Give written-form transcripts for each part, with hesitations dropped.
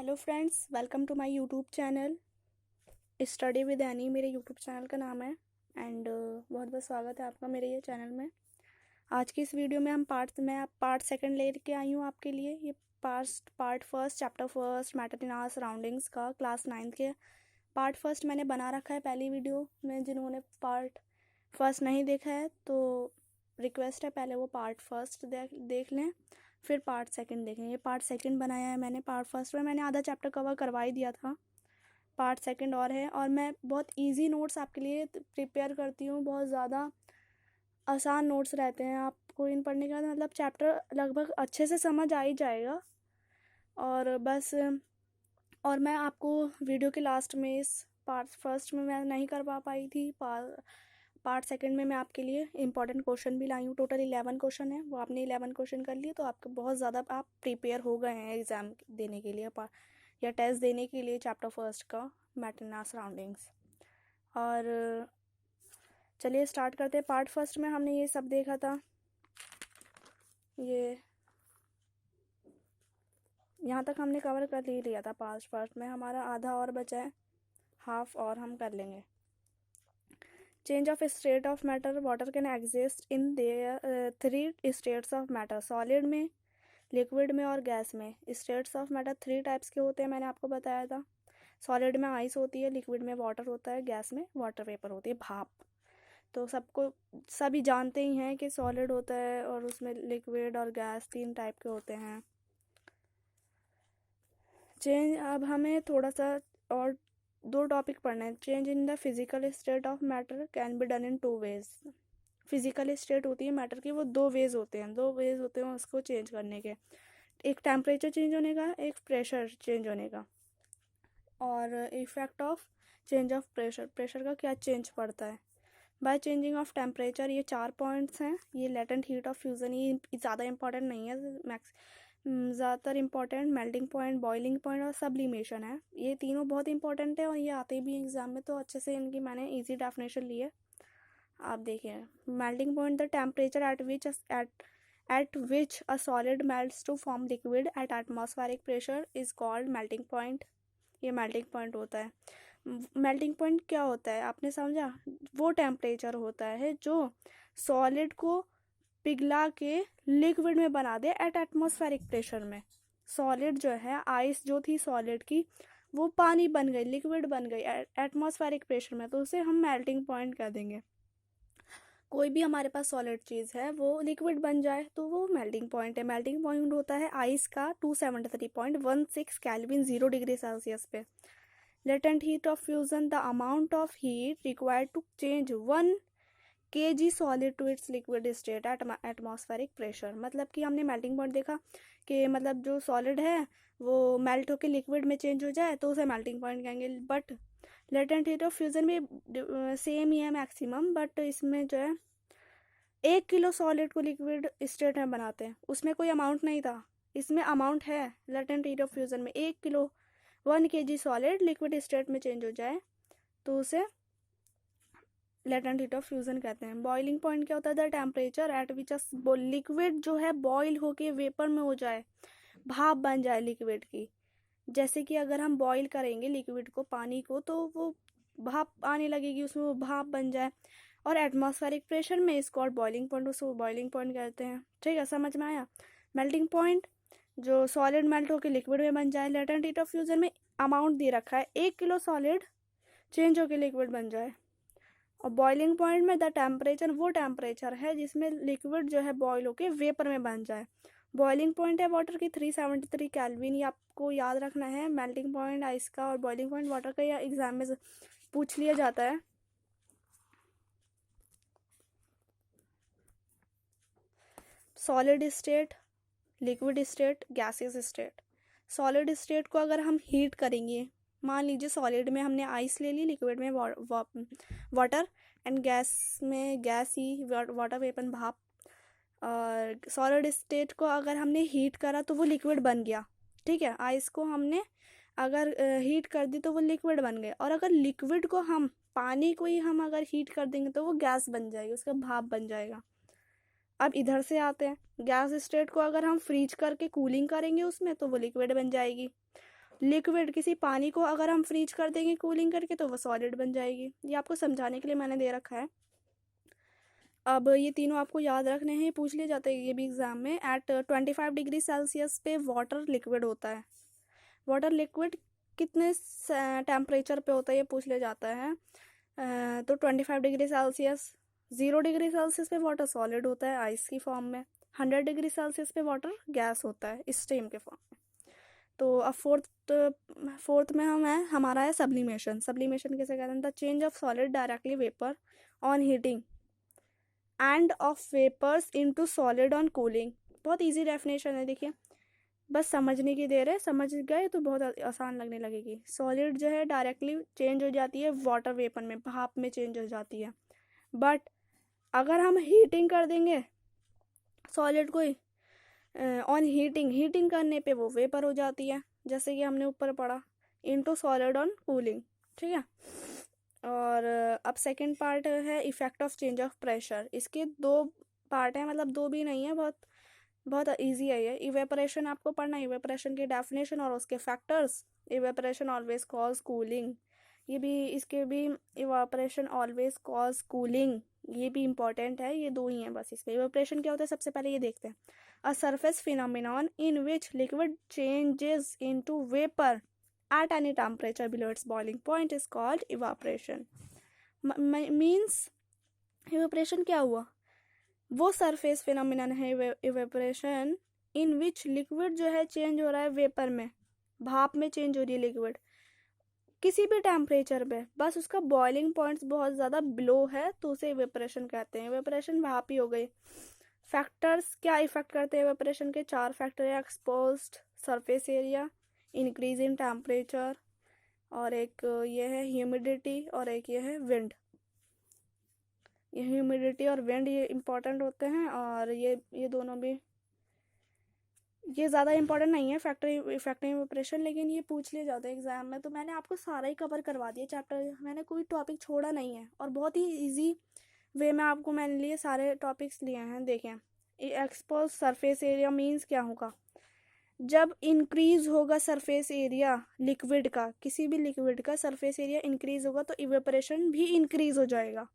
Hello friends, welcome to my YouTube channel study with Annie. मेरे YouTube channel का नाम है एंड बहुत बहुत स्वागत है आपका मेरे ये चैनल में। आज की इस वीडियो में मैं पार्ट सेकंड लेके आई हूँ आपके लिए। ये part first chapter first matter in our surroundings का क्लास 9th के पार्ट फर्स्ट मैंने बना रखा है पहली वीडियो में। जिन्होंने पार्ट फर्स्ट नहीं देखा है तो रिक्वेस्ट है पहले वो पार्ट फर्स्ट देख लें, फिर पार्ट सेकंड देखें। ये पार्ट सेकंड बनाया है मैंने। पार्ट फर्स्ट में मैंने आधा चैप्टर कवर करवा ही दिया था, पार्ट सेकंड और है। और मैं बहुत इजी नोट्स आपके लिए प्रिपेयर करती हूँ, बहुत ज़्यादा आसान नोट्स रहते हैं। आपको इन पढ़ने के बाद मतलब चैप्टर लगभग अच्छे से समझ आ ही जाएगा। और बस और मैं आपको वीडियो के लास्ट में इस पार्ट फर्स्ट में मैं नहीं कर पाई थी, पार्ट सेकंड में मैं आपके लिए इंपॉर्टेंट क्वेश्चन भी लाई हूँ। टोटल 11 क्वेश्चन है, वो आपने 11 क्वेश्चन कर लिए तो आपके बहुत ज़्यादा आप प्रिपेयर हो गए हैं एग्ज़ाम देने के लिए या टेस्ट देने के लिए चैप्टर फर्स्ट का मैटर इन आवर सराउंडिंग्स। और चलिए स्टार्ट करते हैं। पार्ट फर्स्ट में हमने ये सब देखा था। ये यहाँ तक हमने कवर कर ही लिया था। पार्ट फर्स्ट में हमारा आधा और बचा है, हाफ और हम कर लेंगे। Change of state of matter, water can exist in their 3 states of matter, solid में, लिक्विड में और गैस में। स्टेट्स ऑफ मैटर 3 टाइप्स के होते हैं, मैंने आपको बताया था। सॉलिड में आइस होती है, लिक्विड में वाटर होता है, गैस में वाटर वेपर होती है, भाप। तो सभी जानते ही हैं कि सॉलिड होता है और उसमें लिक्विड और गैस 3 टाइप के होते हैं। अब हमें थोड़ा सा और 2 टॉपिक पढ़ना है। Change in the physical state of matter can be done in 2 ways. Physical state होती है मैटर की, वो 2 वेज होते हैं उसको चेंज करने के। एक टेम्परेचर चेंज होने का, एक प्रेशर चेंज होने का। और effect of change of pressure का क्या चेंज पड़ता है बाय चेंजिंग ऑफ टेम्परेचर। ये 4 पॉइंट्स हैं। ये लेटेंट हीट ऑफ फ्यूज़न, ये ज़्यादा इंपॉर्टेंट नहीं है, ज़्यादातर important melting point, boiling point और सब्लिमेशन है। ये तीनों बहुत इंपॉर्टेंट है और ये आते भी एग्जाम में, तो अच्छे से इनकी मैंने इजी डेफिनेशन ली है। आप देखिए, melting point the temperature at which a solid melts to form liquid at atmospheric pressure is called melting point। ये मेल्टिंग पॉइंट होता है। मेल्टिंग पॉइंट क्या होता है आपने समझा? वो टेम्परेचर होता है जो सॉलिड को पिघला के लिक्विड में बना दे एट एटमॉस्फेरिक प्रेशर में। सॉलिड जो है, आइस जो थी सॉलिड की, वो पानी बन गई, लिक्विड बन गई एटमॉस्फेरिक प्रेशर में, तो उसे हम मेल्टिंग पॉइंट कह देंगे। कोई भी हमारे पास सॉलिड चीज़ है वो लिक्विड बन जाए तो वो मेल्टिंग पॉइंट है। मेल्टिंग पॉइंट होता है आइस का 273.16 केल्विन 0 डिग्री सेल्सियस पे। Latent heat of fusion the amount of heat required to change 1 kg solid to its liquid state at atmospheric pressure. मतलब कि हमने मेल्टिंग पॉइंट देखा कि मतलब जो सॉलिड है वो मेल्ट होकर लिक्विड में चेंज हो जाए तो उसे मेल्टिंग पॉइंट कहेंगे। But latent heat of fusion भी सेम ही है मैक्सिमम, बट इसमें जो है 1 किलो सॉलिड को लिक्विड स्टेट में बनाते हैं, उसमें कोई अमाउंट नहीं था, इसमें अमाउंट है। लेटेंट हीट ऑफ फ्यूजन में 1 kilo 1 kg solid liquid state में चेंज हो जाए तो उसे लेटेंट हीट ऑफ फ्यूजन कहते हैं। बॉइलिंग पॉइंट क्या होता है? The temperature at which liquid जो है बॉयल होके वेपर में हो जाए, भाप बन जाए लिक्विड की। जैसे कि अगर हम बॉईल करेंगे लिक्विड को, पानी को, तो वो भाप आने लगेगी, उसमें वो भाप बन जाए। और एटमॉस्फेरिक प्रेशर में इसको और बॉइलिंग पॉइंट, उसको बॉइलिंग पॉइंट कहते हैं। ठीक है, समझ में आया? मेल्टिंग पॉइंट जो सॉलिड मेल्ट होकर लिक्विड में बन जाए। लेटेंट हीट ऑफ फ्यूजन में अमाउंट दे रखा है 1 किलो सॉलिड चेंज होकर लिक्विड बन जाए। और बॉइलिंग पॉइंट में द टेम्परेचर वो टेम्परेचर है जिसमें लिक्विड जो है बॉयल होके वेपर में बन जाए। बॉइलिंग पॉइंट है वाटर की 373 केल्विन, ये आपको याद रखना है। मेल्टिंग पॉइंट आइस का और बॉइलिंग पॉइंट वाटर का, या एग्जाम में पूछ लिया जाता है। Solid state, liquid state, gaseous state. Solid state को अगर हम हीट करेंगे, मान लीजिए सॉलिड में हमने आइस ले ली, लिक्विड में वाटर, एंड गैस में गैस ही वाटर वेपर भाप। और सॉलिड स्टेट को अगर हमने हीट करा तो वो लिक्विड बन गया। ठीक है, आइस को हमने अगर हीट कर दी तो वो लिक्विड बन गए। और अगर लिक्विड को हम, पानी को ही हम अगर हीट कर देंगे तो वो गैस बन जाएगी, उसका भाप बन जाएगा। अब इधर से आते हैं, गैस स्टेट को अगर हम फ्रीज करके कूलिंग करेंगे उसमें तो वो लिक्विड बन जाएगी। लिक्विड किसी पानी को अगर हम फ्रीज कर देंगे कूलिंग करके तो वो सॉलिड बन जाएगी। ये आपको समझाने के लिए मैंने दे रखा है। अब ये तीनों आपको याद रखने हैं, पूछ लिए जाते हैं ये भी एग्जाम में। एट 25 डिग्री सेल्सियस पे वाटर लिक्विड होता है। वाटर लिक्विड कितने टेम्परेचर पे होता है ये पूछ लिया जाता है। तो 25 डिग्री सेल्सियस, 0 डिग्री सेल्सियस पे वाटर सॉलिड होता है आइस की फॉर्म में, 100 डिग्री सेल्सियस पे वाटर गैस होता है स्टीम के फॉर्म में। तो अब फोर्थ में हमारा है सब्लिमेशन। सब्लिमेशन कैसे कहते हैं? The change of solid directly vapour on heating and of vapours into solid on cooling. बहुत इजी डेफिनेशन है, देखिए बस समझने की देर है, समझ गए तो बहुत आसान लगने लगेगी। सॉलिड जो है डायरेक्टली चेंज हो जाती है वाटर वेपर में, भाप में चेंज हो जाती है। बट अगर हम हीटिंग कर देंगे सॉलिड को ऑन हीटिंग करने पे वो वेपर हो जाती है, जैसे कि हमने ऊपर पढ़ा इनटू सॉलिड ऑन कूलिंग, ठीक है। और अब सेकंड पार्ट है effect of change of pressure. इसके दो पार्ट हैं, मतलब दो भी नहीं है, बहुत बहुत इजी है ये। इवेपोरेशन आपको पढ़ना है, इवेपोरेशन की डेफिनेशन और उसके factors. Evaporation always cause cooling, ये भी इसके भी इवेपोरेशन ऑलवेज कॉज कूलिंग, ये भी इंपॉर्टेंट है। ये दो ही हैं बस इसके। इवेपोरेशन क्या होता है सबसे पहले ये देखते हैं। A surface phenomenon in which liquid changes into vapour at any temperature below its boiling point is called evaporation. Means evaporation क्या हुआ? वो सरफेस फिनोमिनन है इवेपोरेशन इन विच लिक्विड जो है चेंज हो रहा है वेपर में, भाप में चेंज हो रही है लिक्विड किसी भी टेम्परेचर पे, बस उसका बॉइलिंग पॉइंट्स बहुत ज़्यादा बिलो है तो उसे इवेपोरेशन कहते हैं। इवेपोरेशन भाप ही हो गई। फैक्टर्स क्या इफेक्ट करते हैं इवेपोरेशन के? 4 फैक्टर है। Exposed surface area, increase in temperature, और एक ये है ह्यूमिडिटी, और एक ये है विंड। ये ह्यूमिडिटी और विंड ये इम्पोर्टेंट होते हैं, और ये दोनों भी ये ज़्यादा इंपॉर्टेंट नहीं है फैक्टर इफेक्टिव इवेपोरेशन, लेकिन ये पूछ लिया जाता है एग्जाम में। तो मैंने आपको सारा ही कवर करवा दिया चैप्टर, मैंने कोई टॉपिक छोड़ा नहीं है, और बहुत ही ईजी वे में आपको मैंने लिए सारे टॉपिक्स लिए हैं। देखें, एक्सपोज सरफेस एरिया मीन्स क्या होगा? जब इंक्रीज होगा सरफेस एरिया लिक्विड का, किसी भी लिक्विड का सरफेस एरिया इंक्रीज होगा तो इवेपोरेशन भी इंक्रीज हो जाएगा।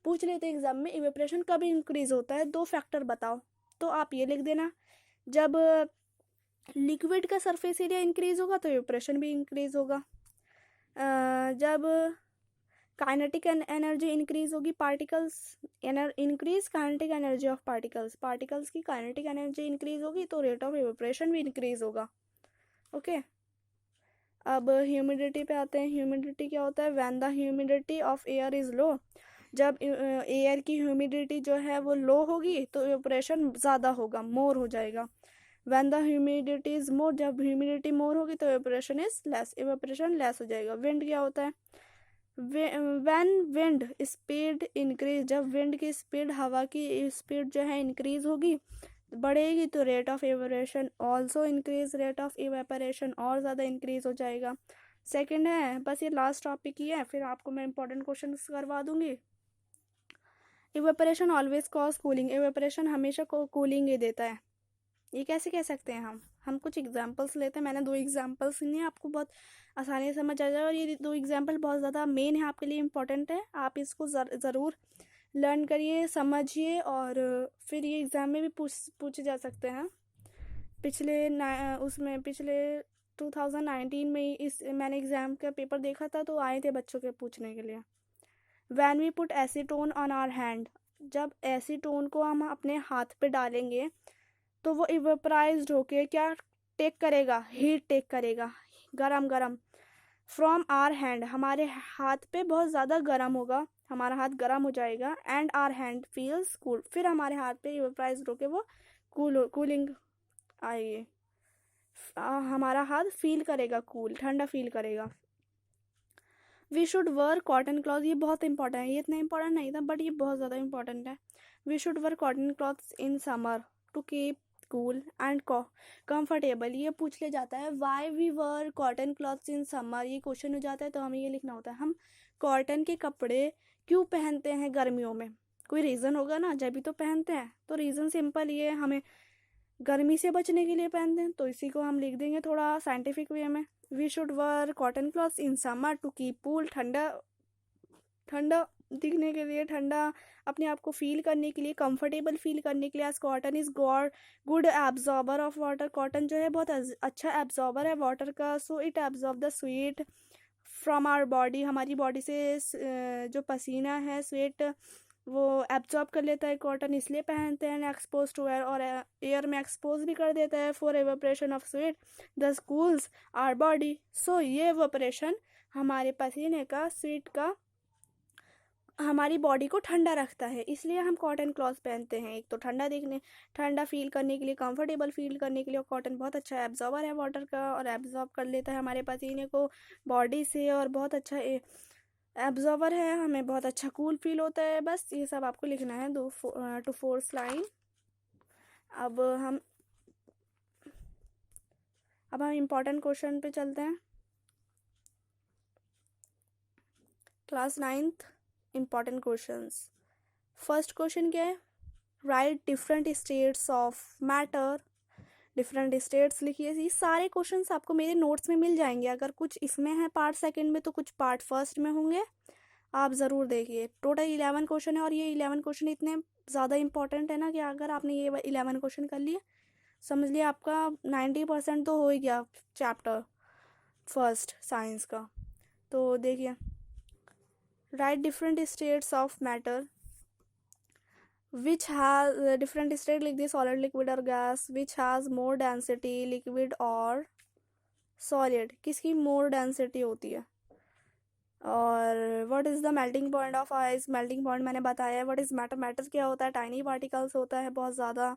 पूछ लेते एग्जाम में इवेपोरेशन कब इंक्रीज होता है, 2 फैक्टर बताओ, तो आप ये लिख देना। जब लिक्विड का सरफेस एरिया इंक्रीज होगा तो इवेपोरेशन भी इंक्रीज होगा। जब काइनेटिक एनर्जी इंक्रीज होगी, particles increase kinetic energy of particles की काइनेटिक एनर्जी इंक्रीज होगी तो रेट ऑफ इवेपोरेशन भी इंक्रीज होगा। ओके, अब ह्यूमिडिटी पे आते हैं। ह्यूमिडिटी क्या होता है? When the humidity of air is low, जब एयर की ह्यूमिडिटी जो है वो लो होगी तो इवेपोरेशन ज़्यादा होगा, मोर हो जाएगा। When the humidity is more, जब ह्यूमिडिटी मोर होगी तो evaporation is less, evaporation less हो जाएगा। विंड क्या होता है? व्हेन विंड स्पीड इंक्रीज, जब विंड की स्पीड, हवा की स्पीड जो है इंक्रीज होगी, बढ़ेगी तो rate of evaporation also increase, rate of evaporation और ज़्यादा इंक्रीज हो जाएगा। सेकंड है, बस ये लास्ट टॉपिक ही है, फिर आपको मैं इंपॉर्टेंट क्वेश्चन करवा दूंगी। Evaporation always cause cooling, evaporation हमेशा को कूलिंग ही देता है। ये कैसे कह सकते हैं हम कुछ एग्जांपल्स लेते हैं। मैंने 2 एग्जांपल्स लिए, आपको बहुत आसानी से समझ आ जाए, और ये 2 एग्जांपल बहुत ज़्यादा मेन है आपके लिए, इम्पोर्टेंट है। आप इसको ज़रूर लर्न करिए, समझिए, और फिर ये एग्ज़ाम में भी पूछे जा सकते हैं। पिछले 2019 में मैंने एग्ज़ाम का पेपर देखा था तो आए थे बच्चों के पूछने के लिए। When we put acetone on our hand, जब एसीटोन को हम अपने हाथ पे डालेंगे तो वो इवेपराइज्ड होके क्या टेक करेगा? हीट टेक करेगा, गरम फ्रॉम आवर हैंड, हमारे हाथ पे बहुत ज़्यादा गर्म होगा, हमारा हाथ गर्म हो जाएगा। And our hand feels cool, फिर हमारे हाथ पे इवेपराइज्ड होके वो कूलिंग आएगी, हमारा हाथ फील करेगा कूल, ठंडा फील करेगा। We should work cotton cloth, ये बहुत इंपॉर्टेंट है, ये इतना इंपॉर्टेंट नहीं था बट ये बहुत ज़्यादा इंपॉर्टेंट है। We should work cotton clothes in summer to keep cool and comfortable, ये पूछ ले जाता है। Why we wear cotton clothes in summer, ये क्वेश्चन हो जाता है तो हमें ये लिखना होता है, हम कॉटन के कपड़े क्यों पहनते हैं गर्मियों में? कोई रीज़न होगा ना, जब भी तो पहनते हैं। तो रीज़न सिंपल ये हमें गर्मी से बचने के लिए पहनते हैं, तो इसी को हम लिख देंगे थोड़ा साइंटिफिक वे में। We should wear cotton clothes in summer to keep cool, ठंडा ठंडा दिखने के लिए, ठंडा अपने आप को फील करने के लिए, कंफर्टेबल फील करने के लिए। As cotton is good absorber of water, cotton जो है बहुत अच्छा एब्जॉर्बर है वाटर का। So it absorb the sweat from our body, हमारी बॉडी से जो पसीना है, स्वेट, वो एब्जॉर्ब कर लेता है कॉटन, इसलिए पहनते हैं। एक्सपोज टू एयर, और एयर में एक्सपोज भी कर देता है। फॉर एवेपोरेशन ऑफ स्वेट दस कूल्स आवर बॉडी, सो ये एवेपोरेशन हमारे पसीने का, स्वेट का, हमारी बॉडी को ठंडा रखता है, इसलिए हम कॉटन क्लॉथ पहनते हैं। एक तो ठंडा फील करने के लिए, कंफर्टेबल फील करने के लिए। कॉटन बहुत अच्छा एब्जॉर्बर है वाटर का, और एब्जॉर्ब कर लेता है हमारे पसीने को बॉडी से, और बहुत अच्छा एब्जॉर्बर है, हमें बहुत अच्छा कूल फील होता है। बस ये सब आपको लिखना है 2 to 4 लाइन। अब हम इम्पोर्टेंट क्वेश्चन पे चलते हैं। Class 9th important questions. First question क्या है? Right different states of matter. Different states लिखिए। ये सारे क्वेश्चंस आपको मेरे नोट्स में मिल जाएंगे, अगर कुछ इसमें है पार्ट सेकंड में तो कुछ पार्ट फर्स्ट में होंगे, आप ज़रूर देखिए। टोटल 11 क्वेश्चन है, और ये 11 क्वेश्चन इतने ज़्यादा इंपॉर्टेंट है ना कि अगर आपने ये 11 क्वेश्चन कर लिए, समझ लिया आपका 90% तो हो ही गया चैप्टर फर्स्ट साइंस का। तो देखिए, right different states of matter which has different state लिख दिए, सॉलिड, लिक्विड और gas. Which has more density, liquid और सॉलिड, किसकी मोर डेंसिटी होती है। और what is the melting point of ice, melting point मैंने बताया है। व्हाट इज़ मैटर, मैटर क्या होता है, टाइनी पार्टिकल्स होता है, बहुत ज़्यादा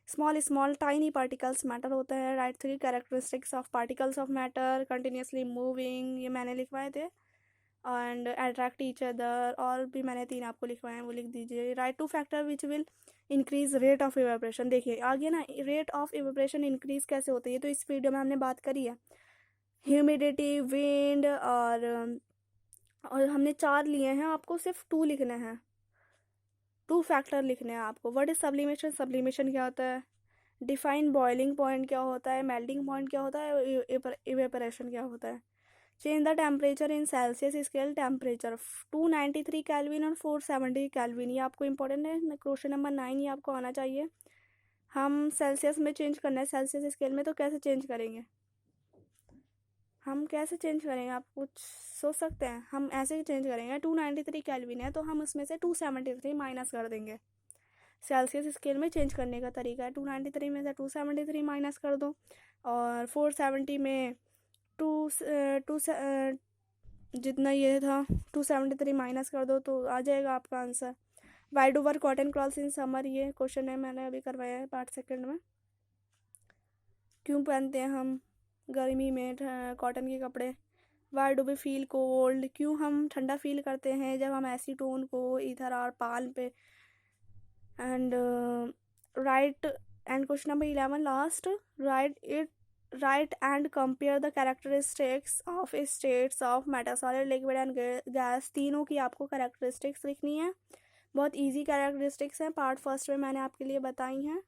स्मॉल टाइनी पार्टिकल्स मैटर होता है। Right 3 characteristics of particles of matter, continuously moving, ये मैंने लिखवाए थे। एंड अट्रैक्ट ईच अदर, और भी मैंने 3 आपको लिखवाए हैं, वो लिख दीजिए। Right 2 factor which will increase rate of evaporation. देखिए आगे ना, रेट ऑफ इवेपोरेशन इंक्रीज कैसे होती है, तो इस वीडियो में हमने बात करी है। ह्यूमिडिटी, विंड, और हमने 4 लिए हैं, आपको सिर्फ 2 लिखने हैं, 2 फैक्टर लिखने हैं आपको। व्हाट इज सब्लिमेशन, सब्लिमेशन क्या होता है। डिफाइन बॉइलिंग पॉइंट क्या होता है, मेल्टिंग पॉइंट क्या होता है, इवेपोरेशन क्या होता है। Change the temperature in Celsius scale, temperature 293 kelvin और 470 केल्विन, ये आपको इंपॉर्टेंट है। क्वेश्चन नंबर 9 ये आपको आना चाहिए। हम सेल्सियस में चेंज करना है, सेल्सियस स्केल में, तो कैसे चेंज करेंगे, हम कैसे चेंज करेंगे, आप कुछ सोच सकते हैं। हम ऐसे ही चेंज करेंगे। 293 केल्विन है, तो हम उसमें से 273 माइनस कर देंगे। सेल्सियस स्केल में चेंज करने का तरीका है, 293 में से 273 माइनस कर दो, और 470 में टू जितना ये था 273 माइनस कर दो, तो आ जाएगा आपका answer. Why do were cotton clothes in summer, ये क्वेश्चन है, मैंने अभी करवाया है पार्ट सेकंड में। क्यों पहनते हैं हम गर्मी में कॉटन के कपड़े। Why do we feel cold, क्यों हम ठंडा फील करते हैं जब हम एसीटोन को इधर और पाल पे। And right, and question number 11 last, right and compare the characteristics of states of matter, solid, liquid and gas, तीनों की आपको कैरेक्टरिस्टिक्स लिखनी है। बहुत इजी कैरेक्टरिस्टिक्स हैं, पार्ट फर्स्ट में मैंने आपके लिए बताई हैं।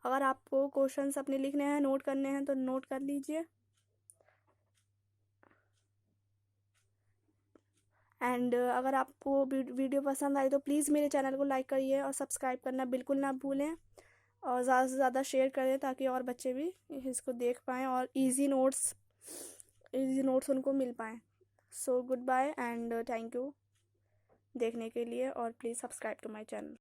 अगर आपको क्वेश्चंस अपने लिखने हैं, नोट करने हैं, तो नोट कर लीजिए। एंड अगर आपको वीडियो पसंद आई तो प्लीज़ मेरे चैनल को लाइक करिए और सब्सक्राइब करना बिल्कुल ना भूलें, और ज़्यादा से ज़्यादा शेयर करें ताकि और बच्चे भी इसको देख पाएँ और इजी नोट्स उनको मिल पाएँ। So goodbye and thank you देखने के लिए, और please subscribe to my channel.